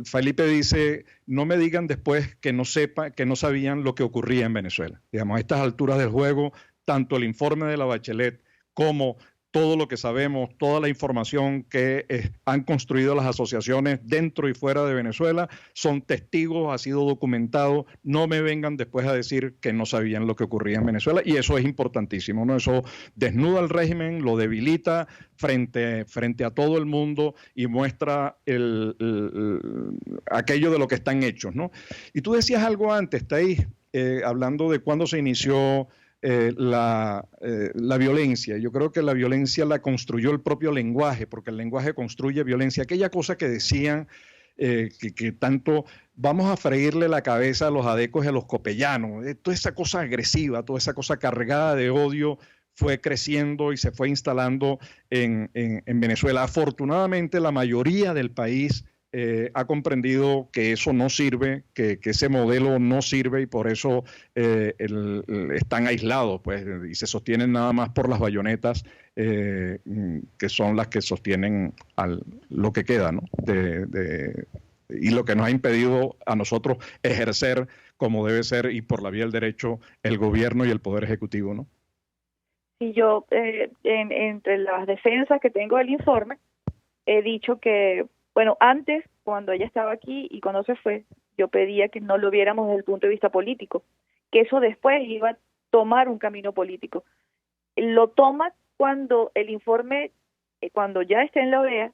Felipe dice, no me digan después que no sabían lo que ocurría en Venezuela. Digamos, a estas alturas del juego, tanto el informe de la Bachelet como todo lo que sabemos, toda la información que han construido las asociaciones dentro y fuera de Venezuela, son testigos, ha sido documentado. No me vengan después a decir que no sabían lo que ocurría en Venezuela, y eso es importantísimo, ¿no? Eso desnuda al régimen, lo debilita frente a todo el mundo y muestra aquello de lo que están hechos, ¿no? Y tú decías algo antes, Thais, hablando de cuándo se inició la violencia. Yo creo que la violencia la construyó el propio lenguaje, porque el lenguaje construye violencia. Aquella cosa que decían que tanto vamos a freírle la cabeza a los adecos y a los copellanos, toda esa cosa agresiva, toda esa cosa cargada de odio fue creciendo y se fue instalando en Venezuela. Afortunadamente la mayoría del país ha comprendido que eso no sirve, que ese modelo no sirve, y por eso están aislados, pues, y se sostienen nada más por las bayonetas, que son las que sostienen lo que queda, ¿no? Y lo que nos ha impedido a nosotros ejercer como debe ser y por la vía del derecho el gobierno y el poder ejecutivo, ¿no? Y yo, entre las defensas que tengo del informe, he dicho que, bueno, antes, cuando ella estaba aquí y cuando se fue, yo pedía que no lo viéramos desde el punto de vista político, que eso después iba a tomar un camino político. Lo toma cuando el informe, cuando ya esté en la OEA,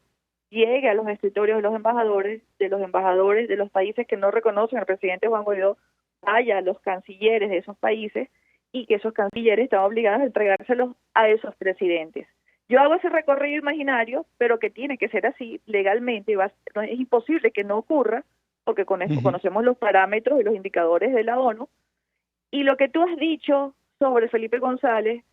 llegue a los escritorios de los embajadores de los países que no reconocen al presidente Juan Guaidó, vaya a los cancilleres de esos países, y que esos cancilleres están obligados a entregárselos a esos presidentes. Yo hago ese recorrido imaginario, pero que tiene que ser así legalmente. Es imposible que no ocurra, porque con esto conocemos los parámetros y los indicadores de la ONU. Y lo que tú has dicho sobre Felipe González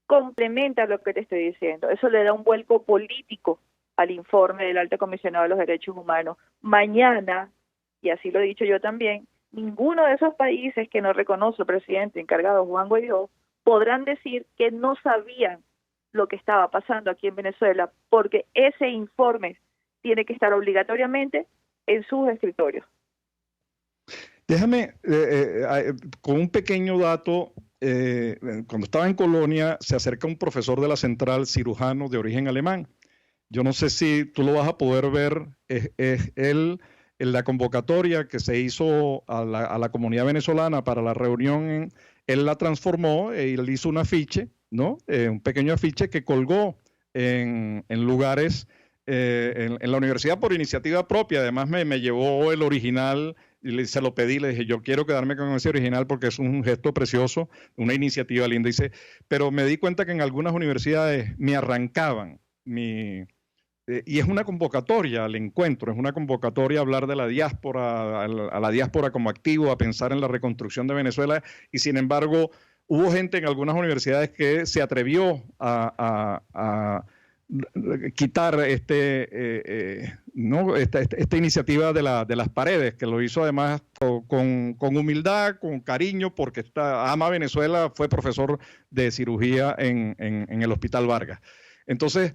complementa lo que te estoy diciendo. Eso le da un vuelco político al informe del Alto Comisionado de los Derechos Humanos. Mañana, y así lo he dicho yo también, ninguno de esos países que no reconoce al presidente encargado Juan Guaidó podrán decir que no sabían lo que estaba pasando aquí en Venezuela, porque ese informe tiene que estar obligatoriamente en sus escritorios. Déjame, con un pequeño dato, cuando estaba en Colonia se acerca un profesor de la central cirujano de origen alemán. Yo no sé si tú lo vas a poder ver, es él en la convocatoria que se hizo a la comunidad venezolana para la reunión, él la transformó y él hizo un afiche, ¿no? Un pequeño afiche que colgó en lugares en la universidad por iniciativa propia. Además me llevó el original y se lo pedí, le dije, yo quiero quedarme con ese original porque es un gesto precioso, una iniciativa linda. Dice, pero me di cuenta que en algunas universidades me arrancaban y es una convocatoria al encuentro, es una convocatoria a hablar de la diáspora, a la diáspora como activo, a pensar en la reconstrucción de Venezuela, y sin embargo hubo gente en algunas universidades que se atrevió a quitar esta iniciativa de las paredes, que lo hizo además con humildad, con cariño, porque ama Venezuela, fue profesor de cirugía en el Hospital Vargas. Entonces,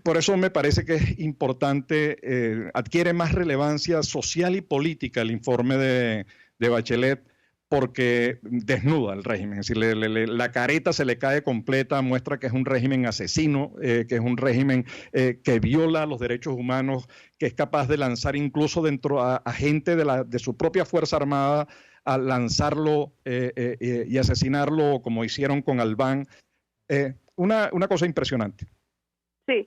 por eso me parece que es importante, adquiere más relevancia social y política el informe de Bachelet, porque desnuda el régimen, es decir, la careta se le cae completa, muestra que es un régimen asesino, que es un régimen que viola los derechos humanos, que es capaz de lanzar incluso dentro a gente de su propia Fuerza Armada, a lanzarlo y asesinarlo como hicieron con Albán. Una cosa impresionante. Sí,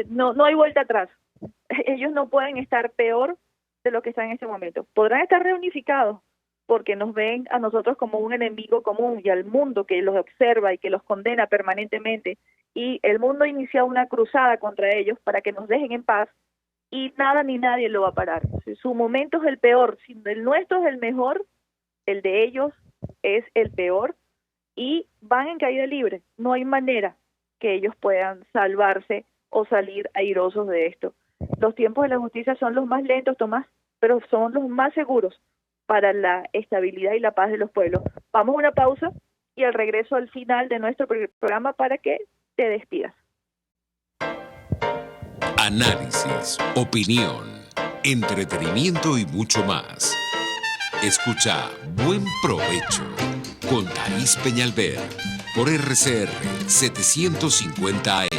no hay vuelta atrás. Ellos no pueden estar peor de lo que están en este momento. Podrán estar reunificados, porque nos ven a nosotros como un enemigo común y al mundo que los observa y que los condena permanentemente, y el mundo inicia una cruzada contra ellos para que nos dejen en paz, y nada ni nadie lo va a parar. Si su momento es el peor, si el nuestro es el mejor, el de ellos es el peor, y van en caída libre. No hay manera que ellos puedan salvarse o salir airosos de esto. Los tiempos de la justicia son los más lentos, Tomás, pero son los más seguros para la estabilidad y la paz de los pueblos. Vamos a una pausa y al regreso al final de nuestro programa para que te despidas. Análisis, opinión, entretenimiento y mucho más. Escucha Buen Provecho con Thaís Peñalver por RCR 750 AM.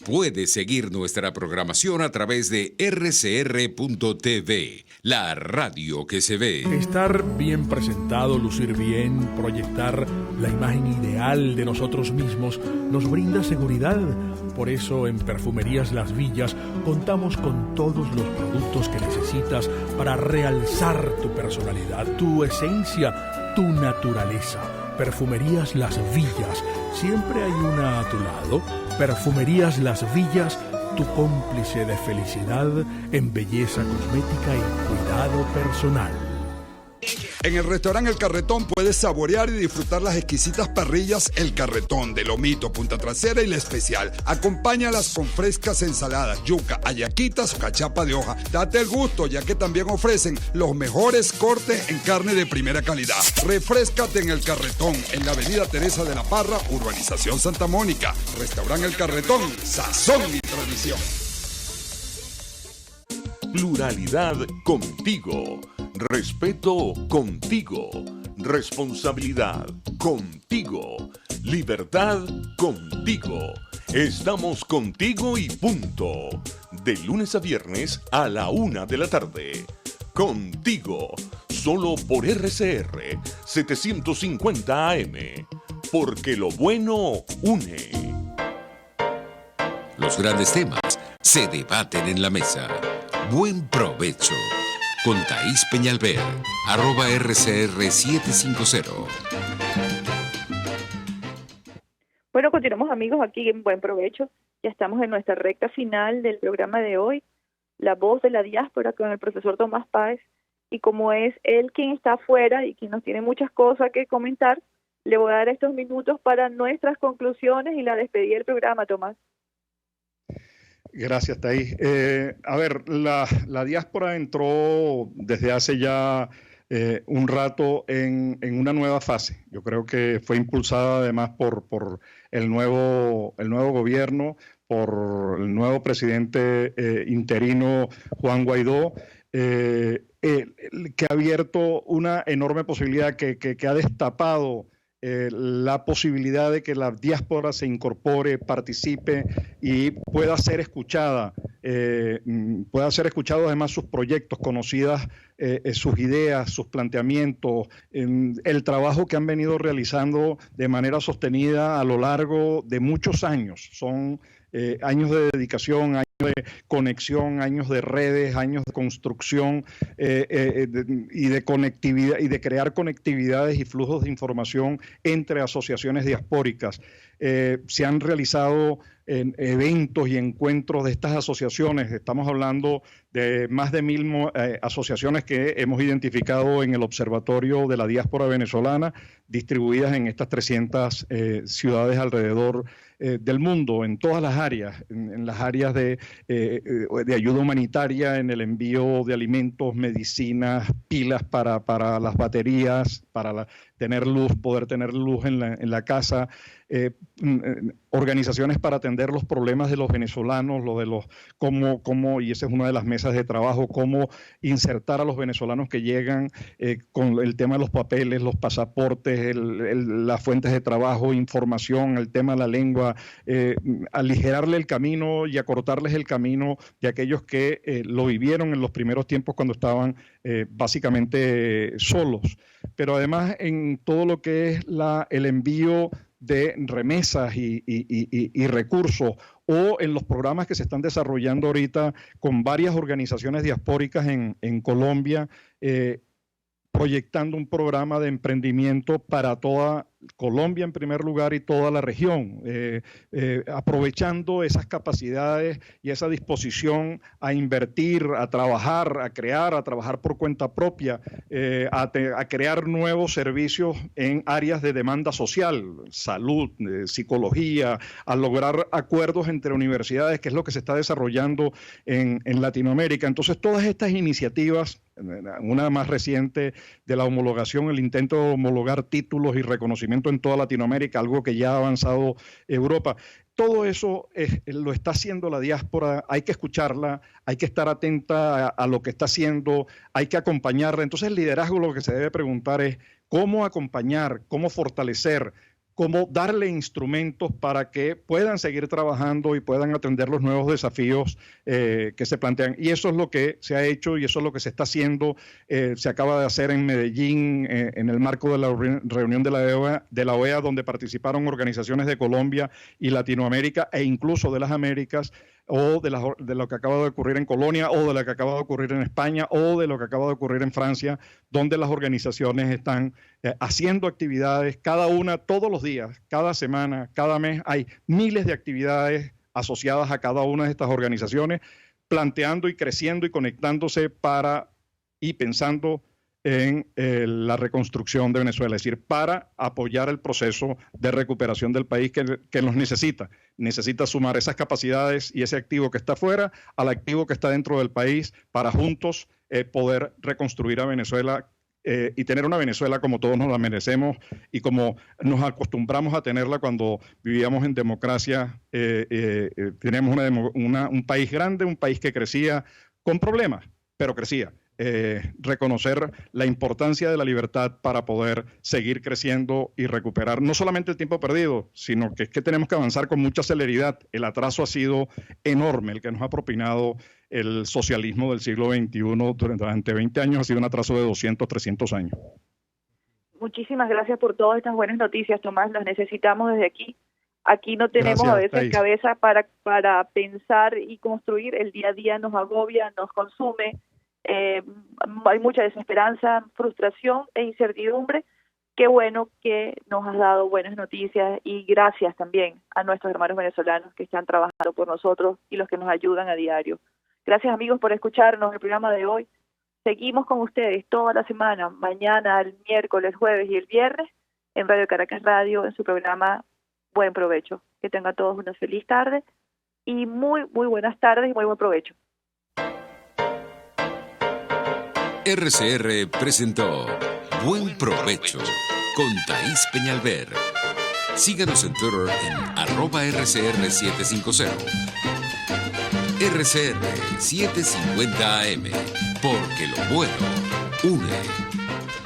Puedes seguir nuestra programación a través de rcr.tv, la radio que se ve. Estar bien presentado, lucir bien, proyectar la imagen ideal de nosotros mismos nos brinda seguridad. Por eso en Perfumerías Las Villas contamos con todos los productos que necesitas para realzar tu personalidad, tu esencia, tu naturaleza. Perfumerías Las Villas, siempre hay una a tu lado. Perfumerías Las Villas, tu cómplice de felicidad en belleza cosmética y cuidado personal. En el restaurante El Carretón puedes saborear y disfrutar las exquisitas parrillas El Carretón de lomito, punta trasera y la especial. Acompáñalas con frescas ensaladas, yuca, hallaquitas o cachapa de hoja. Date el gusto, ya que también ofrecen los mejores cortes en carne de primera calidad. Refréscate en El Carretón, en la avenida Teresa de la Parra, urbanización Santa Mónica. Restaurante El Carretón, sazón y tradición. Pluralidad contigo. Respeto contigo. Responsabilidad contigo. Libertad contigo. Estamos contigo y punto. De lunes a viernes a la 1 de la tarde. Contigo. Solo por RCR 750 AM. Porque lo bueno une. Los grandes temas se debaten en la mesa. Buen provecho. Con Thaís Peñalver, @RCR750. Bueno, continuamos amigos aquí en Buen Provecho. Ya estamos en nuestra recta final del programa de hoy. La voz de la diáspora con el profesor Tomás Páez. Y como es él quien está afuera y quien nos tiene muchas cosas que comentar, le voy a dar estos minutos para nuestras conclusiones y la despedida del programa, Tomás. Gracias, Thaís. A ver, la diáspora entró desde hace ya un rato en una nueva fase. Yo creo que fue impulsada además por el nuevo gobierno, por el nuevo presidente interino Juan Guaidó, que ha abierto una enorme posibilidad, que ha destapado la posibilidad de que la diáspora se incorpore, participe y pueda ser escuchada, además sus proyectos, conocidas sus ideas, sus planteamientos, el trabajo que han venido realizando de manera sostenida a lo largo de muchos años. Son años de dedicación, años de conexión, años de redes, años de construcción y de conectividad, y de crear conectividades y flujos de información entre asociaciones diaspóricas. Se han realizado eventos y encuentros de estas asociaciones. Estamos hablando de más de 1000 asociaciones que hemos identificado en el Observatorio de la Diáspora Venezolana, distribuidas en estas 300 ciudades alrededor del mundo, en todas las áreas, en las áreas de ayuda humanitaria, en el envío de alimentos, medicinas, pilas para las baterías, para tener luz, poder tener luz en la casa, organizaciones para atender los problemas de los venezolanos, y esa es una de las mesas de trabajo, cómo insertar a los venezolanos que llegan con el tema de los papeles, los pasaportes, las fuentes de trabajo, información, el tema de la lengua, aligerarle el camino y acortarles el camino de aquellos que lo vivieron en los primeros tiempos cuando estaban básicamente solos. Pero además en todo lo que es el envío de remesas y recursos, o en los programas que se están desarrollando ahorita con varias organizaciones diaspóricas en Colombia, proyectando un programa de emprendimiento para toda Colombia en primer lugar y toda la región, aprovechando esas capacidades y esa disposición a invertir, a trabajar, a crear, a trabajar por cuenta propia, a crear nuevos servicios en áreas de demanda social, salud, psicología, a lograr acuerdos entre universidades, que es lo que se está desarrollando en Latinoamérica. Entonces, todas estas iniciativas, una más reciente de la homologación, el intento de homologar títulos y reconocimiento en toda Latinoamérica, algo que ya ha avanzado Europa. Todo eso lo está haciendo la diáspora, hay que escucharla, hay que estar atenta a lo que está haciendo, hay que acompañarla. Entonces el liderazgo, lo que se debe preguntar es cómo acompañar, cómo fortalecer, cómo darle instrumentos para que puedan seguir trabajando y puedan atender los nuevos desafíos que se plantean. Y eso es lo que se ha hecho y eso es lo que se está haciendo. Se acaba de hacer en Medellín, en el marco de la reunión de la OEA, donde participaron organizaciones de Colombia y Latinoamérica e incluso de las Américas, o de lo que acaba de ocurrir en Colonia, o de lo que acaba de ocurrir en España, o de lo que acaba de ocurrir en Francia, donde las organizaciones están haciendo actividades, cada una, todos los días, cada semana, cada mes. Hay miles de actividades asociadas a cada una de estas organizaciones, planteando y creciendo y conectándose y pensando en la reconstrucción de Venezuela, es decir, para apoyar el proceso de recuperación del país que nos necesita. Necesita sumar esas capacidades y ese activo que está afuera al activo que está dentro del país para juntos poder reconstruir a Venezuela y tener una Venezuela como todos nos la merecemos y como nos acostumbramos a tenerla cuando vivíamos en democracia. Tenemos un país grande, un país que crecía con problemas, pero crecía. Reconocer la importancia de la libertad para poder seguir creciendo y recuperar no solamente el tiempo perdido, sino que es que tenemos que avanzar con mucha celeridad. El atraso ha sido enorme, el que nos ha propinado el socialismo del siglo XXI durante 20 años ha sido un atraso de 200, 300 años. Muchísimas gracias por todas estas buenas noticias, Tomás, las necesitamos desde aquí. Aquí no tenemos a veces cabeza para pensar y construir, el día a día nos agobia, nos consume. Hay mucha desesperanza, frustración e incertidumbre. Qué bueno que nos has dado buenas noticias y gracias también a nuestros hermanos venezolanos que están trabajando por nosotros y los que nos ayudan a diario. Gracias, amigos, por escucharnos el programa de hoy. Seguimos con ustedes toda la semana, mañana, el miércoles, jueves y el viernes en Radio Caracas Radio, en su programa Buen Provecho. Que tengan todos una feliz tarde y muy buenas tardes y muy buen provecho. RCR presentó Buen Provecho con Thaís Peñalver. Síganos en Twitter en @RCR750. RCR 750 AM, porque lo bueno une.